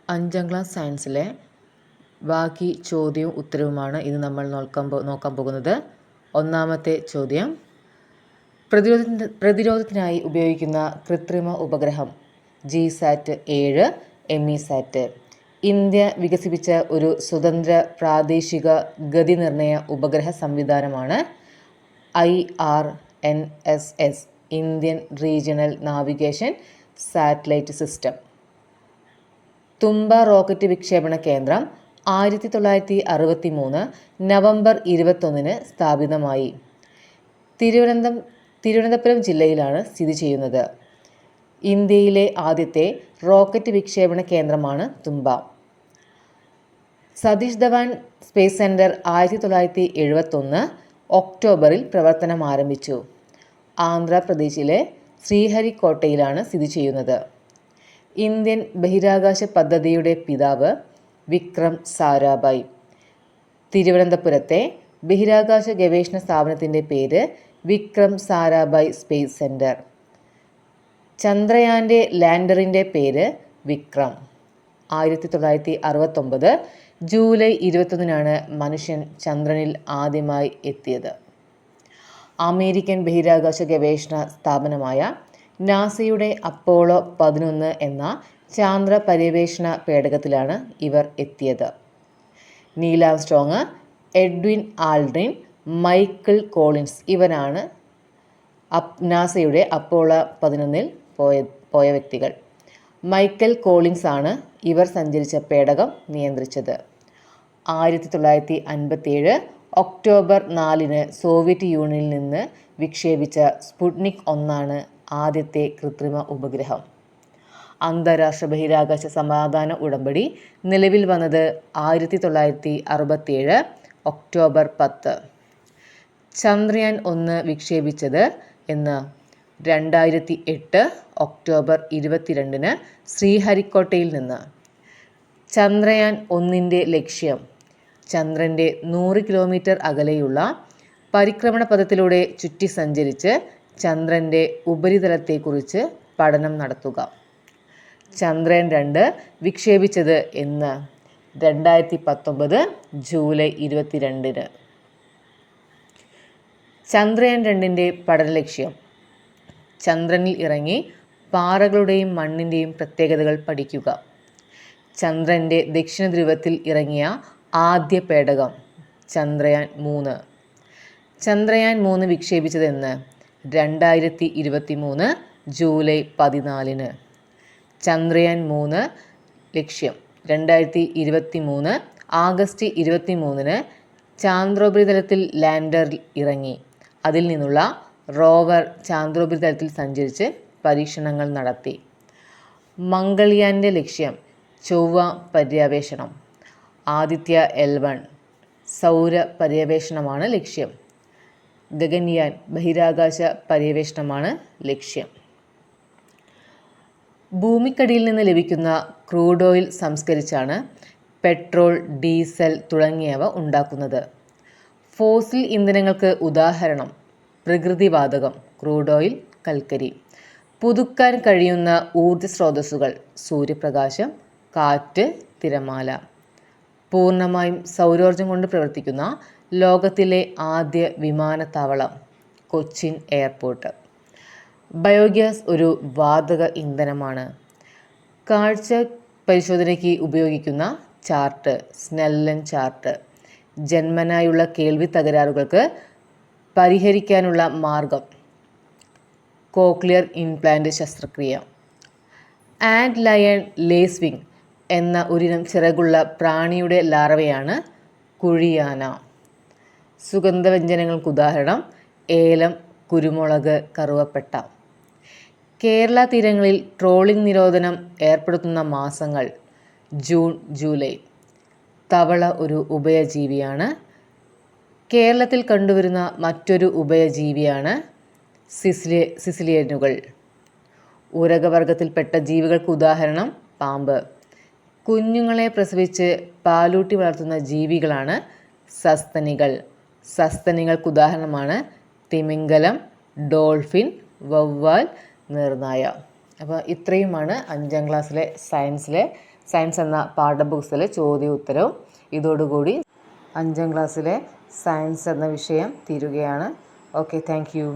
5ാം class സയൻസിലെ ബാക്കി ചോദ്യവും ഉത്തരവുമാണ് ഇത് നമ്മൾ നോക്കാൻ പോകുന്നത്. ഒന്നാമത്തെ ചോദ്യം, പ്രതിരോധത്തിനായി ഉപയോഗിക്കുന്ന കൃത്രിമ ഉപഗ്രഹം GSAT-7 MESAT ഇന്ത്യ വികസിപ്പിച്ച ഒരു സ്വതന്ത്ര പ്രാദേശിക ഗതിനിർണയ ഉപഗ്രഹ സംവിധാനമാണ് IRNSS Indian regional navigation satellite system. Thumba rocket വിക്ഷേപണ കേന്ദ്രം 1963 നവംബർ 21 സ്ഥാപിതമായി. തിരുവനന്തപുരം ജില്ലയിലാണ് സ്ഥിതി ചെയ്യുന്നത്. ഇന്ത്യയിലെ ആദ്യത്തെ റോക്കറ്റ് വിക്ഷേപണ കേന്ദ്രമാണ് തുമ്പ. സതീഷ് ധവാൻ സ്പേസ് സെൻറ്റർ 1971 ഒക്ടോബറിൽ പ്രവർത്തനം ആരംഭിച്ചു. ആന്ധ്രാപ്രദേശിലെ ശ്രീഹരിക്കോട്ടയിലാണ് സ്ഥിതി ചെയ്യുന്നത്. ഇന്ത്യൻ ബഹിരാകാശ പദ്ധതിയുടെ പിതാവ് വിക്രം സാരാഭായ്. തിരുവനന്തപുരത്തെ ബഹിരാകാശ ഗവേഷണ സ്ഥാപനത്തിൻ്റെ പേര് വിക്രം സാരാഭായ് സ്പേസ് സെൻറ്റർ. ചന്ദ്രയാൻ്റെ ലാൻഡറിൻ്റെ പേര് വിക്രം. 1969 ജൂലൈ 21 മനുഷ്യൻ ചന്ദ്രനിൽ ആദ്യമായി എത്തിയത്. അമേരിക്കൻ ബഹിരാകാശ ഗവേഷണ സ്ഥാപനമായ നാസയുടെ അപ്പോളോ 11 എന്ന ചാന്ദ്ര പര്യവേഷണ പേടകത്തിലാണ് ഇവർ എത്തിയത്. Neil Armstrong, Edwin Aldrin, Michael Collins ഇവരാണ് നാസയുടെ അപ്പോളോ 11 പോയ വ്യക്തികൾ. മൈക്കൽ കോളിൻസ് ആണ് ഇവർ സഞ്ചരിച്ച പേടകം നിയന്ത്രിച്ചത്. 1957 ഒക്ടോബർ 4 സോവിയറ്റ് യൂണിയനിൽ നിന്ന് വിക്ഷേപിച്ച സ്പുട്നിക് 1 ആദ്യത്തെ കൃത്രിമ ഉപഗ്രഹം. അന്താരാഷ്ട്ര ബഹിരാകാശ സമാധാന ഉടമ്പടി നിലവിൽ വന്നത് 1967 ഒക്ടോബർ 10. ചന്ദ്രയാൻ 1 വിക്ഷേപിച്ചത് എന്ന് 2008 ഒക്ടോബർ 22 ശ്രീഹരിക്കോട്ടയിൽ നിന്ന്. ചന്ദ്രയാൻ 1 ലക്ഷ്യം ചന്ദ്രൻ്റെ 100 കിലോമീറ്റർ അകലെയുള്ള പരിക്രമണ പഥത്തിലൂടെ ചുറ്റി സഞ്ചരിച്ച് ചന്ദ്രൻ്റെ ഉപരിതലത്തെക്കുറിച്ച് പഠനം നടത്തുക. ചന്ദ്രയാൻ 2 വിക്ഷേപിച്ചത് എന്ന് 2019 ജൂലൈ 22. ചന്ദ്രയാൻ 2 പഠന ലക്ഷ്യം ചന്ദ്രനിൽ ഇറങ്ങി പാറകളുടെയും മണ്ണിൻ്റെയും പ്രത്യേകതകൾ പഠിക്കുക. ചന്ദ്രൻ്റെ ദക്ഷിണ ധ്രുവത്തിൽ ഇറങ്ങിയ ആദ്യ പേടകം ചന്ദ്രയാൻ 3. ചന്ദ്രയാൻ 3 വിക്ഷേപിച്ചതെന്ന് 2023 ജൂലൈ 14. ചന്ദ്രയാൻ 3 ലക്ഷ്യം 2023 ആഗസ്റ്റ് 23 ചാന്ദ്രോപരിതലത്തിൽ ലാൻഡർ ഇറങ്ങി. അതിൽ നിന്നുള്ള റോവർ ചാന്ദ്രോപരിതലത്തിൽ സഞ്ചരിച്ച് പരീക്ഷണങ്ങൾ നടത്തി. മംഗൾയാൻ്റെ ലക്ഷ്യം ചൊവ്വ പര്യവേഷണം. ആദിത്യ L1 സൗര പര്യവേഷണമാണ് ലക്ഷ്യം. ഗഗൻയാൻ ബഹിരാകാശ പര്യവേഷണമാണ് ലക്ഷ്യം. ഭൂമിക്കടിയിൽ നിന്ന് ലഭിക്കുന്ന ക്രൂഡ് ഓയിൽ സംസ്കരിച്ചാണ് പെട്രോൾ, ഡീസൽ തുടങ്ങിയവ ഉണ്ടാക്കുന്നത്. ഫോസിൽ ഇന്ധനങ്ങൾക്ക് ഉദാഹരണം പ്രകൃതിവാതകം, ക്രൂഡ് ഓയിൽ, കൽക്കരി. പുതുക്കാൻ കഴിയുന്ന ഊർജ്ജ സ്രോതസ്സുകൾ സൂര്യപ്രകാശം, കാറ്റ്, തിരമാല. പൂർണ്ണമായും സൗരോർജ്ജം കൊണ്ട് പ്രവർത്തിക്കുന്ന ലോകത്തിലെ ആദ്യ വിമാനത്താവളം കൊച്ചിൻ എയർപോർട്ട്. ബയോഗ്യാസ് ഒരു വാതക ഇന്ധനമാണ്. കാഴ്ച പരിശോധനയ്ക്ക് ഉപയോഗിക്കുന്ന ചാർട്ട് സ്നെല്ലൻ ചാർട്ട്. ജന്മനായുള്ള കേൾവി തകരാറുകൾക്ക് പരിഹരിക്കാനുള്ള മാർഗം കോക്ലിയർ ഇംപ്ലാന്റ് ശസ്ത്രക്രിയ. ആൻഡ് ലയൺ ലേസ്വിങ് എന്ന ഒരിനം ചിറകുള്ള പ്രാണിയുടെ ലാർവയാണ് കുഴിയാന. സുഗന്ധവ്യഞ്ജനങ്ങൾക്ക് ഉദാഹരണം ഏലം, കുരുമുളക്, കറുവപ്പട്ട. കേരള തീരങ്ങളിൽ ട്രോളിംഗ് നിരോധനം ഏർപ്പെടുത്തുന്ന മാസങ്ങൾ ജൂൺ, ജൂലൈ. തവള ഒരു ഉഭയജീവിയാണ്. കേരളത്തിൽ കണ്ടുവരുന്ന മറ്റൊരു ഉഭയജീവിയാണ് സിസിലിയനുകൾ. ഉരകവർഗത്തിൽപ്പെട്ട ജീവികൾക്ക് ഉദാഹരണം പാമ്പ്. കുഞ്ഞുങ്ങളെ പ്രസവിച്ച് പാലൂട്ടി വളർത്തുന്ന ജീവികളാണ് സസ്തനികൾ. സസ്തനികൾക്ക് ഉദാഹരണമാണ് തിമിംഗലം, ഡോൾഫിൻ, വവ്വാൽ, നീർനായ. അപ്പോൾ ഇത്രയുമാണ് 5ാം ക്ലാസ്സിലെ സയൻസിലെ സയൻസ് എന്ന പാഠപുസ്തകത്തിലെ ചോദ്യവും ഉത്തരവും. ഇതോടുകൂടി 5ാം ക്ലാസ്സിലെ സയൻസ് എന്ന വിഷയം തീരുകയാണ്. Okay, thank you.